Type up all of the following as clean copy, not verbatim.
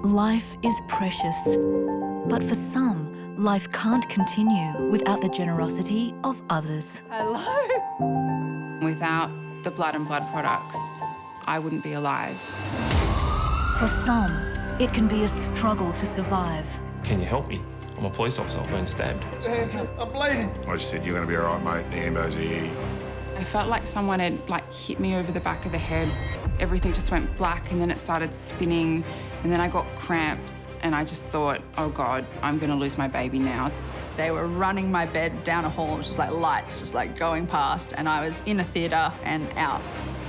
Life is precious, but for some, life can't continue without the generosity of others. Hello. Without the blood and blood products, I wouldn't be alive. For some, it can be a struggle to survive. Can you help me? I'm a police officer, I've been stabbed. Hands up, I'm bleeding. I just said, you're going to be all right, mate. The ambo's here. I felt like someone had hit me over the back of the head. Everything just went black and then it started spinning and then I got cramps and I just thought, oh God, I'm going to lose my baby now. They were running my bed down a hall. It was just like lights just going past, and I was in a theatre and out.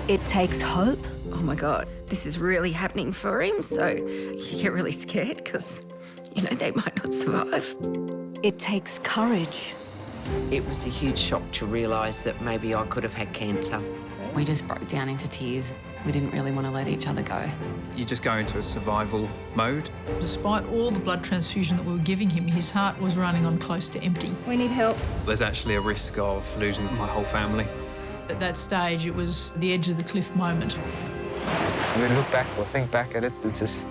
It takes hope. Oh my God, this is really happening for him. So you get really scared because, they might not survive. It takes courage. It was a huge shock to realise that maybe I could have had cancer. We just broke down into tears. We didn't really want to let each other go. You just go into a survival mode. Despite all the blood transfusion that we were giving him, his heart was running on close to empty. We need help. There's actually a risk of losing my whole family. At that stage, it was the edge of the cliff moment. When we look back or think back at it, it's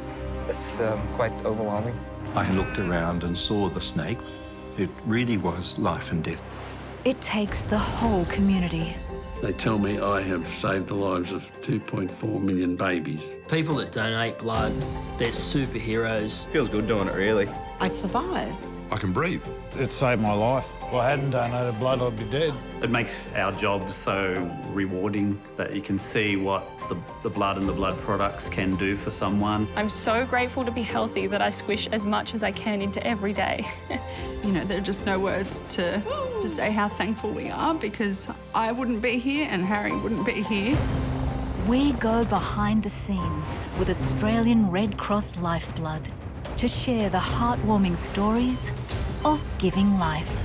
quite overwhelming. I looked around and saw the snake. It really was life and death. It takes the whole community. They tell me I have saved the lives of 2.4 million babies. People that donate blood, they're superheroes. Feels good doing it, really. I survived. I can breathe. It saved my life. If I hadn't donated blood, I'd be dead. It makes our job so rewarding that you can see what the blood and the blood products can do for someone. I'm so grateful to be healthy that I squish as much as I can into every day. There are just no words to say how thankful we are, because I wouldn't be here and Harry wouldn't be here. We go behind the scenes with Australian Red Cross Lifeblood to share the heartwarming stories of giving life.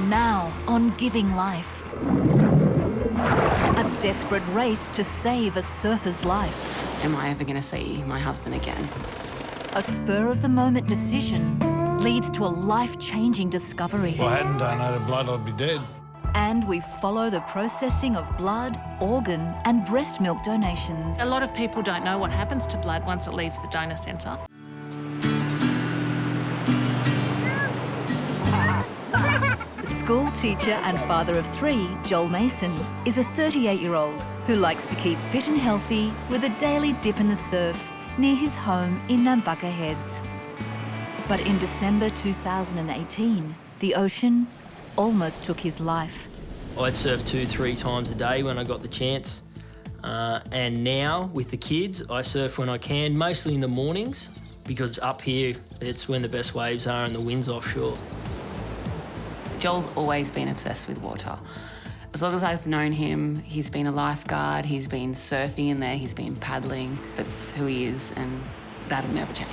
Now on Giving Life, a desperate race to save a surfer's life. Am I ever going to see my husband again? A spur-of-the-moment decision leads to a life-changing discovery. If I hadn't donated blood, I'd be dead. And we follow the processing of blood, organ and breast milk donations. A lot of people don't know what happens to blood once it leaves the donor centre. School teacher and father of 3, Joel Mason, is a 38-year-old who likes to keep fit and healthy with a daily dip in the surf near his home in Nambucca Heads. But in December 2018, the ocean almost took his life. I'd surf 2-3 times a day when I got the chance. And now, with the kids, I surf when I can, mostly in the mornings, because up here, it's when the best waves are and the wind's offshore. Joel's always been obsessed with water. As long as I've known him, he's been a lifeguard, he's been surfing in there, he's been paddling. That's who he is, and that'll never change.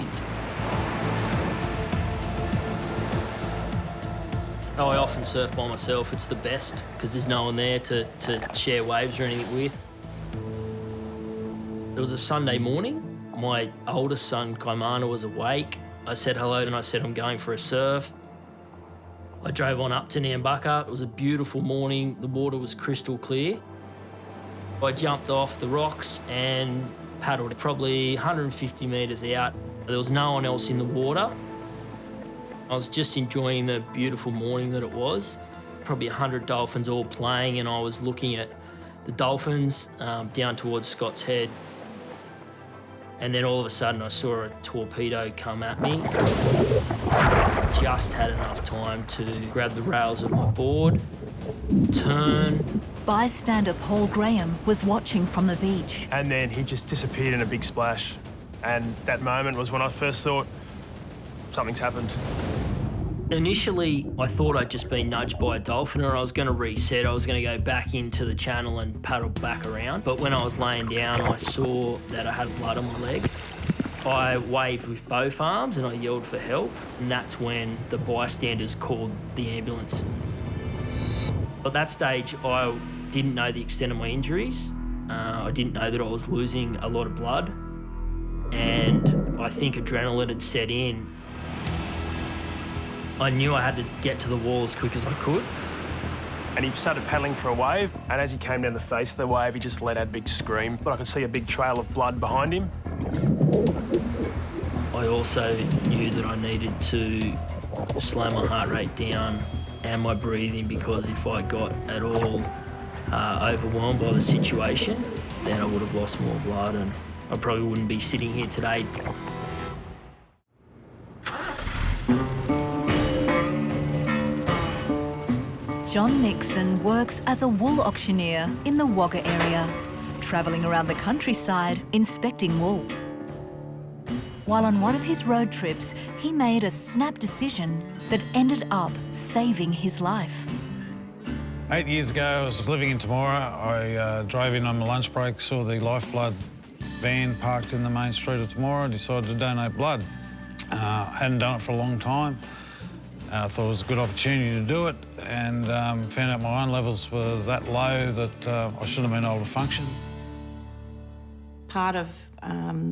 I often surf by myself. It's the best, because there's no one there to share waves or anything with. It was a Sunday morning. My oldest son, Kaimana, was awake. I said hello and I said, I'm going for a surf. I drove on up to Nambucca. It was a beautiful morning. The water was crystal clear. I jumped off the rocks and paddled probably 150 metres out. There was no one else in the water. I was just enjoying the beautiful morning that it was. Probably 100 dolphins all playing, and I was looking at the dolphins down towards Scott's Head. And then all of a sudden I saw a torpedo come at me. Just had enough time to grab the rails of my board, turn. Bystander Paul Graham was watching from the beach. And then he just disappeared in a big splash. And that moment was when I first thought something's happened. Initially, I thought I'd just been nudged by a dolphin, or I was going to reset. I was going to go back into the channel and paddle back around. But when I was laying down, I saw that I had blood on my leg. I waved with both arms and I yelled for help. And that's when the bystanders called the ambulance. At that stage, I didn't know the extent of my injuries. I didn't know that I was losing a lot of blood. And I think adrenaline had set in. I knew I had to get to the wall as quick as I could. And he started paddling for a wave, and as he came down the face of the wave, he just let out a big scream. But I could see a big trail of blood behind him. I also knew that I needed to slow my heart rate down and my breathing, because if I got at all overwhelmed by the situation, then I would have lost more blood and I probably wouldn't be sitting here today. John Nixon works as a wool auctioneer in the Wagga area, travelling around the countryside inspecting wool. While on one of his road trips, he made a snap decision that ended up saving his life. 8 years ago, I was living in Temora. I drove in on my lunch break, saw the Lifeblood van parked in the main street of Temora, decided to donate blood. Hadn't done it for a long time. I thought it was a good opportunity to do it, and found out my iron levels were that low that I shouldn't have been able to function. Part of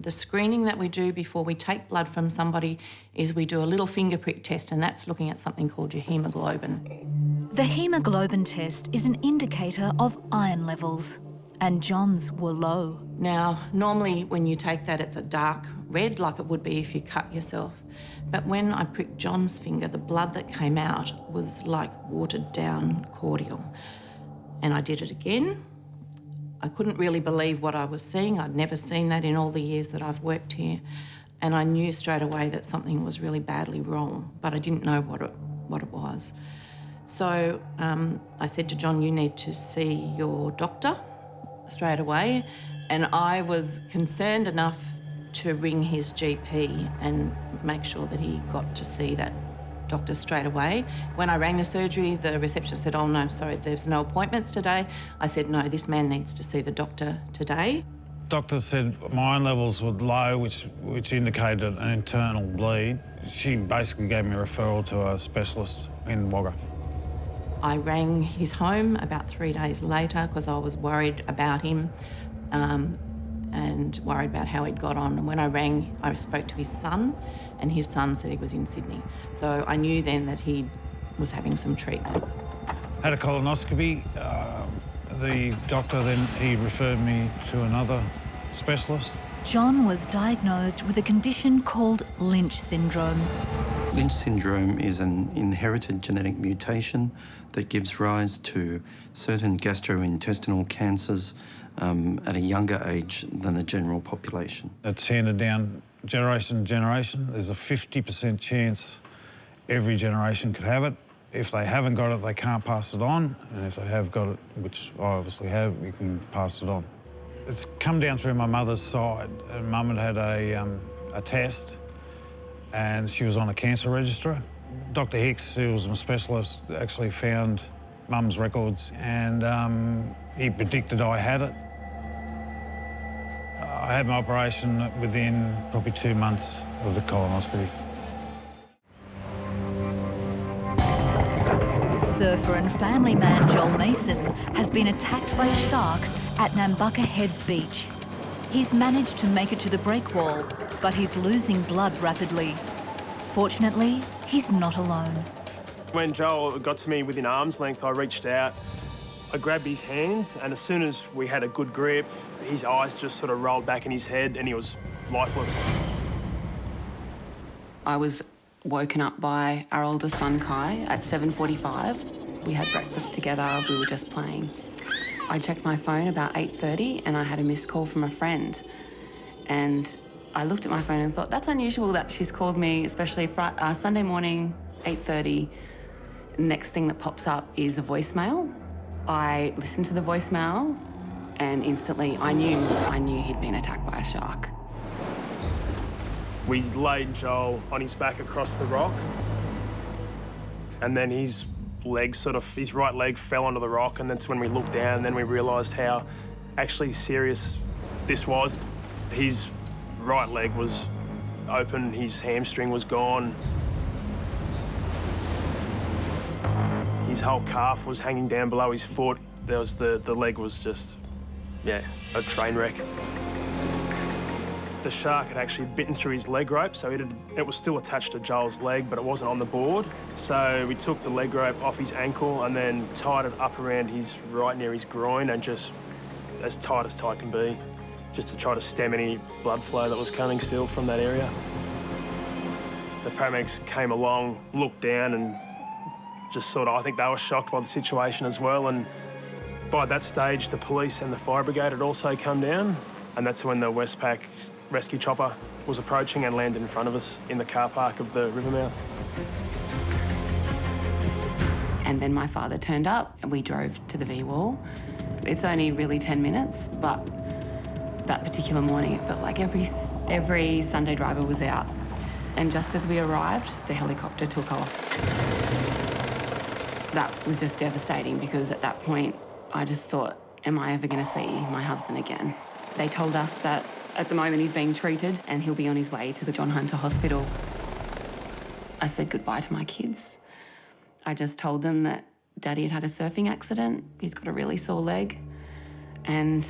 the screening that we do before we take blood from somebody is we do a little finger prick test, and that's looking at something called your haemoglobin. The haemoglobin test is an indicator of iron levels, and John's were low. Now, normally when you take that, it's a dark red, like it would be if you cut yourself. But when I pricked John's finger, the blood that came out was like watered down cordial. And I did it again. I couldn't really believe what I was seeing. I'd never seen that in all the years that I've worked here. And I knew straight away that something was really badly wrong, but I didn't know what it was. So I said to John, you need to see your doctor straight away. And I was concerned enough to ring his GP and make sure that he got to see that doctor straight away. When I rang the surgery, the receptionist said, oh no, sorry, there's no appointments today. I said, no, this man needs to see the doctor today. Doctor said my iron levels were low, which indicated an internal bleed. She basically gave me a referral to a specialist in Wagga. I rang his home about 3 days later because I was worried about him and worried about how he'd got on. And when I rang, I spoke to his son, and his son said he was in Sydney. So I knew then that he was having some treatment. Had a colonoscopy. The doctor then, he referred me to another specialist. John was diagnosed with a condition called Lynch syndrome. Lynch syndrome is an inherited genetic mutation that gives rise to certain gastrointestinal cancers at a younger age than the general population. It's handed down generation to generation. There's a 50% chance every generation could have it. If they haven't got it, they can't pass it on. And if they have got it, which I obviously have, you can pass it on. It's come down through my mother's side. And Mum had a test, and she was on a cancer register. Dr. Hicks, who was a specialist, actually found Mum's records, and he predicted I had it. I had my operation within probably 2 months of the colonoscopy. Surfer and family man Joel Mason has been attacked by a shark at Nambucca Heads Beach. He's managed to make it to the break wall, but he's losing blood rapidly. Fortunately, he's not alone. When Joel got to me within arm's length, I reached out. I grabbed his hands, and as soon as we had a good grip, his eyes just sort of rolled back in his head and he was lifeless. I was woken up by our older son, Kai, at 7:45. We had breakfast together, we were just playing. I checked my phone about 8:30 and I had a missed call from a friend. And I looked at my phone and thought, that's unusual that she's called me, especially Sunday morning, 8:30. Next thing that pops up is a voicemail. I listened to the voicemail and instantly I knew he'd been attacked by a shark. We laid Joel on his back across the rock, and then his right leg fell onto the rock, and that's when we looked down and then we realised how actually serious this was. His right leg was open, his hamstring was gone. His whole calf was hanging down below his foot. The leg was just, yeah, a train wreck. The shark had actually bitten through his leg rope, so it was still attached to Joel's leg, but it wasn't on the board. So we took the leg rope off his ankle and then tied it up around right near his groin, and just as tight can be, just to try to stem any blood flow that was coming still from that area. The paramedics came along, looked down, and just I think they were shocked by the situation as well. And by that stage, the police and the fire brigade had also come down, and that's when the Westpac rescue chopper was approaching and landed in front of us in the car park of the river mouth. And then my father turned up and we drove to the V-Wall. It's only really 10 minutes, but that particular morning it felt like every Sunday driver was out. And just as we arrived, the helicopter took off. That was just devastating, because at that point I just thought, am I ever going to see my husband again? They told us that at the moment he's being treated and he'll be on his way to the John Hunter Hospital. I said goodbye to my kids. I just told them that Daddy had had a surfing accident, he's got a really sore leg, and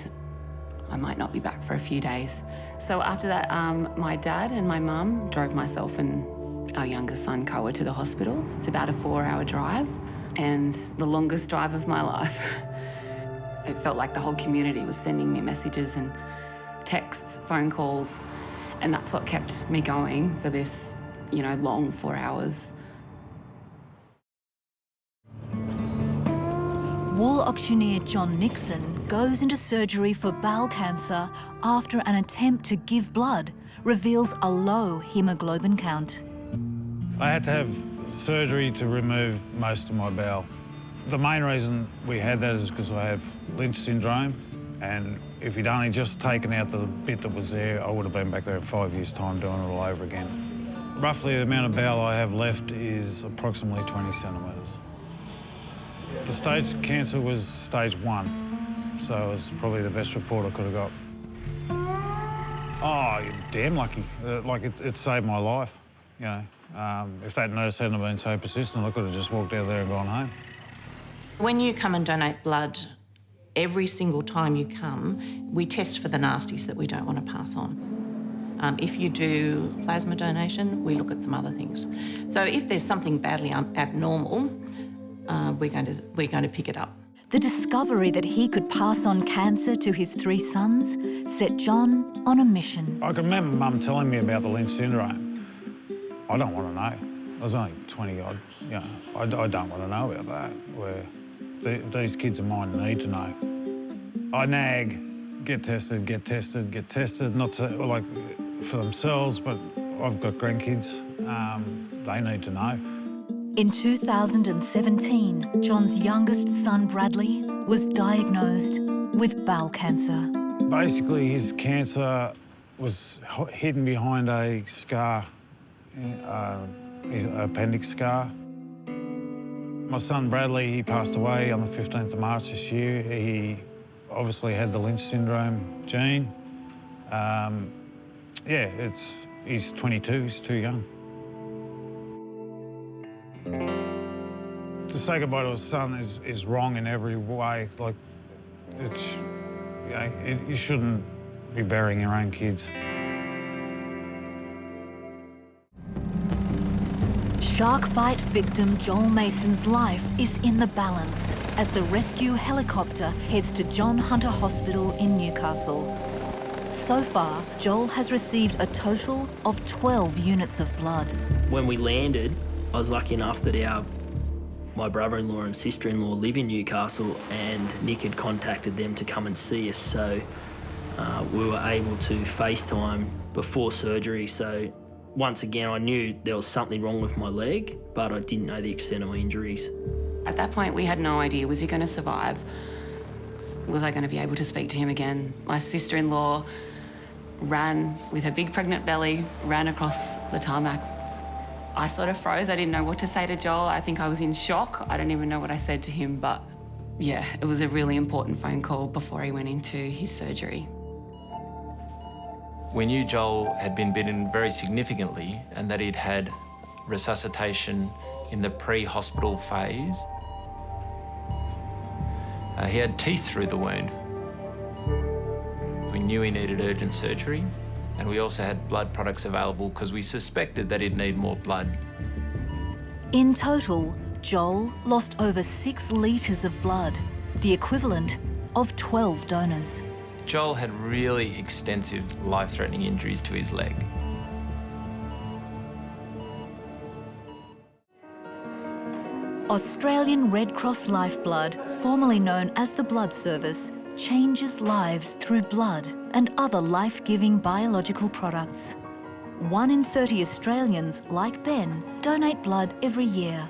I might not be back for a few days. So after that, my dad and my mum drove myself and our youngest son, Koa, to the hospital. It's about a 4-hour drive, and the longest drive of my life. It felt like the whole community was sending me messages and texts, phone calls, and that's what kept me going for this, long 4 hours. Wool auctioneer John Nixon goes into surgery for bowel cancer after an attempt to give blood reveals a low hemoglobin count. I had to have surgery to remove most of my bowel. The main reason we had that is because I have Lynch syndrome, and if he'd only just taken out the bit that was there, I would have been back there in 5 years' time doing it all over again. Roughly the amount of bowel I have left is approximately 20 centimetres. The stage of cancer was stage 1, so it was probably the best report I could have got. Oh, you're damn lucky. It saved my life, If that nurse hadn't been so persistent, I could have just walked out there and gone home. When you come and donate blood, every single time you come, we test for the nasties that we don't want to pass on. If you do plasma donation, we look at some other things. So if there's something badly abnormal, we're going to pick it up. The discovery that he could pass on cancer to his 3 sons set John on a mission. I can remember Mum telling me about the Lynch syndrome. I don't want to know. I was only 20-odd. I don't want to know about that, where these kids of mine need to know. I nag, get tested, not to, for themselves, but I've got grandkids. They need to know. In 2017, John's youngest son, Bradley, was diagnosed with bowel cancer. Basically, his cancer was hidden behind a scar, his appendix scar. My son, Bradley, he passed away on the 15th of March this year. He obviously had the Lynch syndrome gene. He's 22, he's too young. To say goodbye to his son is wrong in every way. You shouldn't be burying your own kids. Shark bite victim Joel Mason's life is in the balance as the rescue helicopter heads to John Hunter Hospital in Newcastle. So far, Joel has received a total of 12 units of blood. When we landed, I was lucky enough that my brother-in-law and sister-in-law live in Newcastle, and Nick had contacted them to come and see us, so we were able to FaceTime before surgery. So once again, I knew there was something wrong with my leg, but I didn't know the extent of my injuries. At that point, we had no idea, was he going to survive? Was I going to be able to speak to him again? My sister-in-law ran with her big pregnant belly, ran across the tarmac. I sort of froze. I didn't know what to say to Joel. I think I was in shock. I don't even know what I said to him, but yeah, it was a really important phone call before he went into his surgery. We knew Joel had been bitten very significantly and that he'd had resuscitation in the pre-hospital phase. He had teeth through the wound. We knew he needed urgent surgery, And we also had blood products available because we suspected that he'd need more blood. In total, Joel lost over 6 litres of blood, the equivalent of 12 donors. Joel had really extensive life-threatening injuries to his leg. Australian Red Cross Lifeblood, formerly known as the Blood Service, changes lives through blood and other life-giving biological products. 1 in 30 Australians, like Ben, donate blood every year,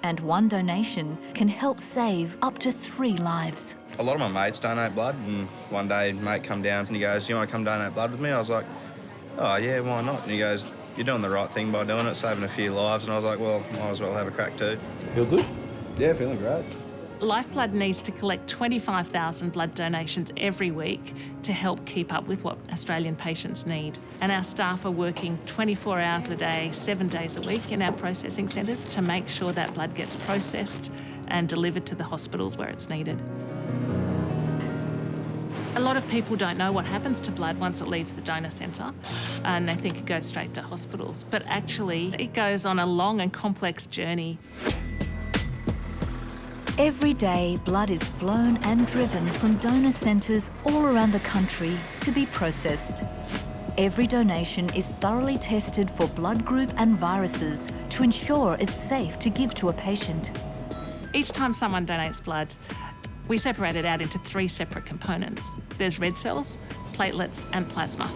and one donation can help save up to 3 lives. A lot of my mates donate blood, and one day a mate come down and he goes, "You want to come donate blood with me?" I was like, "Oh yeah, why not?" And he goes, "You're doing the right thing by doing it, saving a few lives." And I was like, well, might as well have a crack too. Feel good? Yeah, feeling great. Lifeblood needs to collect 25,000 blood donations every week to help keep up with what Australian patients need. And our staff are working 24 hours a day, 7 days a week in our processing centres to make sure that blood gets processed and delivered to the hospitals where it's needed. A lot of people don't know what happens to blood once it leaves the donor centre, and they think it goes straight to hospitals. But actually, it goes on a long and complex journey. Every day, blood is flown and driven from donor centres all around the country to be processed. Every donation is thoroughly tested for blood group and viruses to ensure it's safe to give to a patient. Each time someone donates blood, we separate it out into 3 separate components. There's red cells, platelets, and plasma.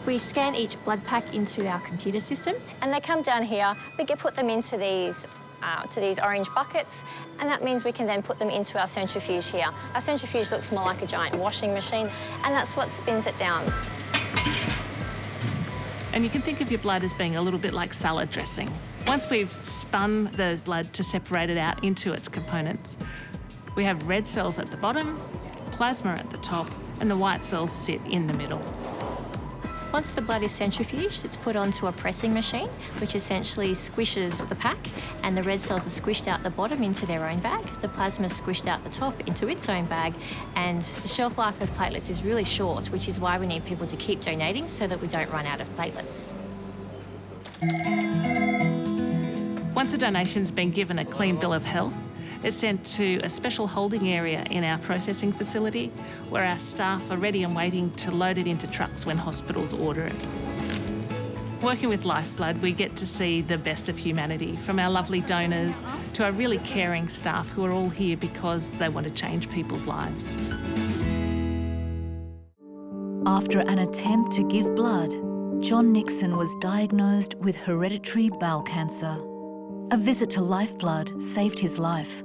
We scan each blood pack into our computer system, and they come down here. We can put them into these orange buckets, and that means we can then put them into our centrifuge here. Our centrifuge looks more like a giant washing machine, and that's what spins it down. And you can think of your blood as being a little bit like salad dressing. Once we've spun the blood to separate it out into its components, we have red cells at the bottom, plasma at the top, and the white cells sit in the middle. Once the blood is centrifuged, it's put onto a pressing machine, which essentially squishes the pack, and the red cells are squished out the bottom into their own bag. The plasma is squished out the top into its own bag, and the shelf life of platelets is really short, which is why we need people to keep donating so that we don't run out of platelets. Once a donation's been given a clean bill of health, it's sent to a special holding area in our processing facility where our staff are ready and waiting to load it into trucks when hospitals order it. Working with Lifeblood, we get to see the best of humanity, from our lovely donors to our really caring staff who are all here because they want to change people's lives. After an attempt to give blood, John Nixon was diagnosed with hereditary bowel cancer. A visit to Lifeblood saved his life.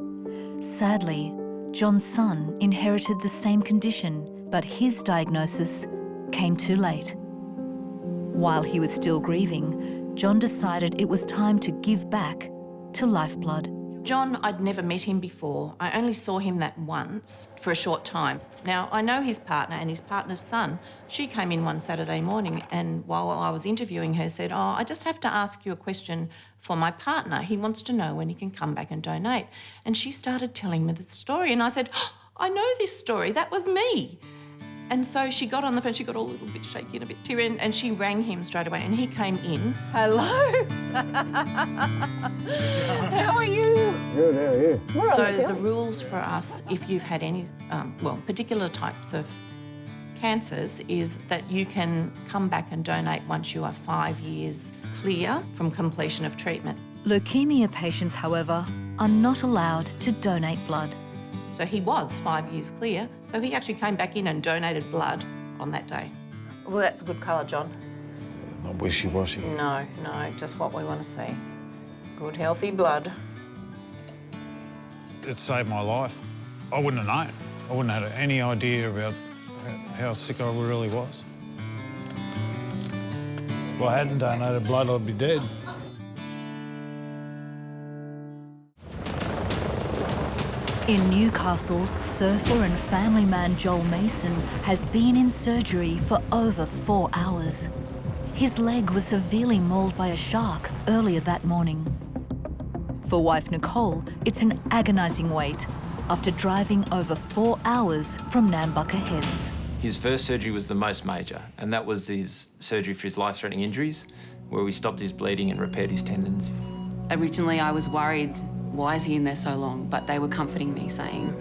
Sadly, John's son inherited the same condition, but his diagnosis came too late. While he was still grieving, John decided it was time to give back to Lifeblood. John, I'd never met him before. I only saw him that once for a short time. Now, I know his partner and his partner's son. She came in one Saturday morning and while I was interviewing her said, "Oh, I just have to ask you a question for my partner. He wants to know when he can come back and donate." And she started telling me the story and I said, "Oh, I know this story, that was me." And so she got on the phone, she got all a little bit shaky and a bit teary, and she rang him straight away and he came in. Hello. How are you? Good, how are you? So the rules for us, if you've had any, particular types of cancers, is that you can come back and donate once you are 5 years clear from completion of treatment. Leukemia patients, however, are not allowed to donate blood. So he was 5 years clear, so he actually came back in and donated blood on that day. Well, that's a good colour, John. Not wishy-washy. No, just what we want to see. Good, healthy blood. It saved my life. I wouldn't have known. I wouldn't have had any idea about how sick I really was. If I hadn't donated blood, I'd be dead. In Newcastle, surfer and family man Joel Mason has been in surgery for over 4 hours. His leg was severely mauled by a shark earlier that morning. For wife Nicole, it's an agonising wait after driving over 4 hours from Nambucca Heads. His first surgery was the most major, and that was his surgery for his life-threatening injuries, where we stopped his bleeding and repaired his tendons. Originally, I was worried, why is he in there so long? But they were comforting me, saying,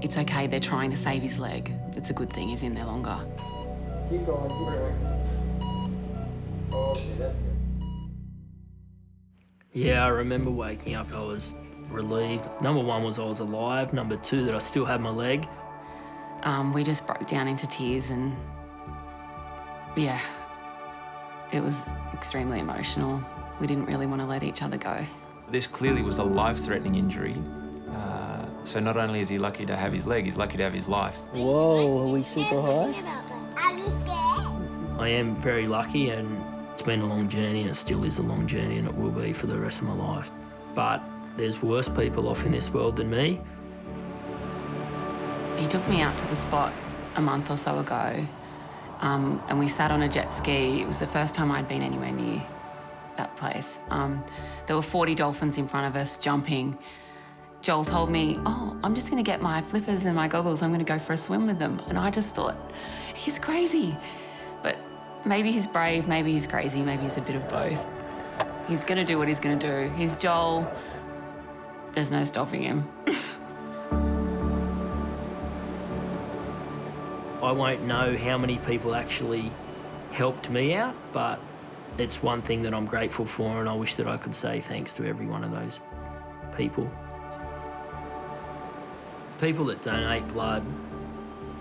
it's okay, they're trying to save his leg. It's a good thing he's in there longer. Keep going, keep going. Okay, that's good. Yeah, I remember waking up, I was relieved. Number one was I was alive. Number two, that I still had my leg. We just broke down into tears and, yeah, it was extremely emotional. We didn't really want to let each other go. This clearly was a life-threatening injury. So not only is he lucky to have his leg, he's lucky to have his life. Whoa, are we super high? I am very lucky, and it's been a long journey, and it still is a long journey, and it will be for the rest of my life. But there's worse people off in this world than me. He took me out to the spot a month or so ago, and we sat on a jet ski. It was the first time I'd been anywhere near that place. There were 40 dolphins in front of us jumping. Joel told me, oh, I'm just going to get my flippers and my goggles. I'm going to go for a swim with them. And I just thought, he's crazy. But maybe he's brave, maybe he's crazy, maybe he's a bit of both. He's going to do what he's going to do. He's Joel. There's no stopping him. I won't know how many people actually helped me out, but it's one thing that I'm grateful for, and I wish that I could say thanks to every one of those people. People that donate blood,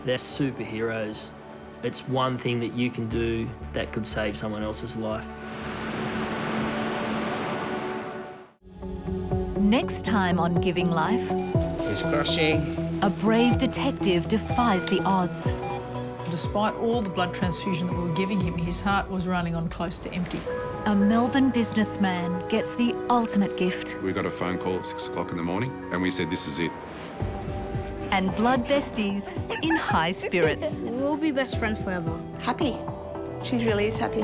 they're superheroes. It's one thing that you can do that could save someone else's life. Next time on Giving Life, It's crushing. a brave detective defies the odds. Despite all the blood transfusion that we were giving him, his heart was running on close to empty. A Melbourne businessman gets the ultimate gift. We got a phone call at 6 o'clock in the morning, and we said, this is it. And blood besties in high spirits. We'll be best friends forever. Happy. She really is happy.